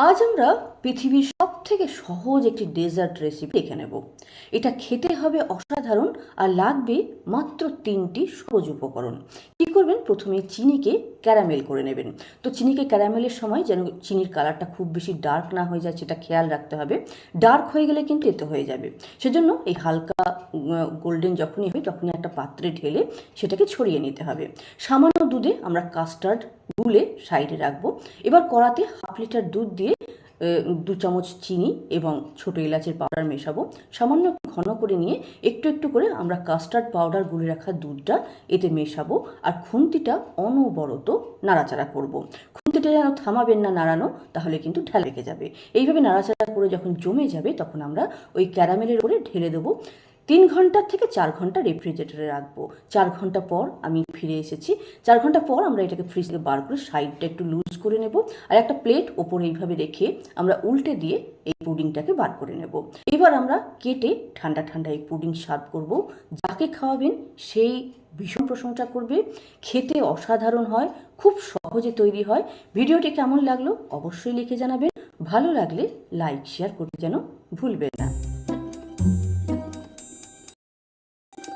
আজ আমরা পৃথিবীর সবথেকে সহজ একটি ডেজার্ট রেসিপি দেখে নেব। এটা খেতে হবে অসাধারণ আর লাগবে মাত্র 3টি সহজ উপকরণ। কী করবেন, প্রথমে চিনিকে ক্যারামেল করে নেবেন। তো চিনিকে ক্যারামেলের সময় যেন চিনির কালারটা খুব বেশি ডার্ক না হয়ে যায় সেটা খেয়াল রাখতে হবে। ডার্ক হয়ে গেলে কিন্তু তেতো হয়ে যাবে। সেজন্য এই হালকা গোল্ডেন যখনই হবে তখনই একটা পাত্রে ঢেলে সেটাকে ছড়িয়ে নিতে হবে। সামান্য দুধে আমরা কাস্টার্ড গুলে সাইডে রাখবো। এবার কড়াতে 1/2 লিটার দুধ দিয়ে 2 চামচ চিনি এবং ছোটো এলাচের পাউডার মেশাবো। সামান্য ঘন করে নিয়ে একটু একটু করে আমরা কাস্টার্ড পাউডার গুলে রাখা দুধটা এতে মেশাবো আর খুন্তিটা অনবরত নাড়াচাড়া করব। খুন্তিটা যেন থামাবেন না নাড়ানো, তাহলে কিন্তু ঢেলে লেগে যাবে। এইভাবে নাড়াচাড়া করে যখন জমে যাবে তখন আমরা ওই ক্যারামেলের উপরে ঢেলে দেবো। 3 ঘন্টা থেকে 4 ঘন্টা রেফ্রিজারেটরে রাখবো। 4 ঘন্টা পর আমি ফিরে এসেছি। 4 ঘন্টা পর আমরা এটাকে ফ্রিজ থেকে বার করে সাইডটা একটু লুজ করে নেব আর একটা প্লেট ওপরে এইভাবে রেখে আমরা উল্টে দিয়ে এই পুডিংটাকে বার করে নেব। এবার আমরা কেটে ঠান্ডা ঠান্ডা এই পুডিং সার্ভ করব। যাকে খাওয়াবেন সেই ভীষণ প্রশংসা করবে। খেতে অসাধারণ হয়, খুব সহজে তৈরি হয়। ভিডিওটি কেমন লাগলো অবশ্যই লিখে জানাবেন। ভালো লাগলে লাইক শেয়ার করতে যেন ভুলবেন না।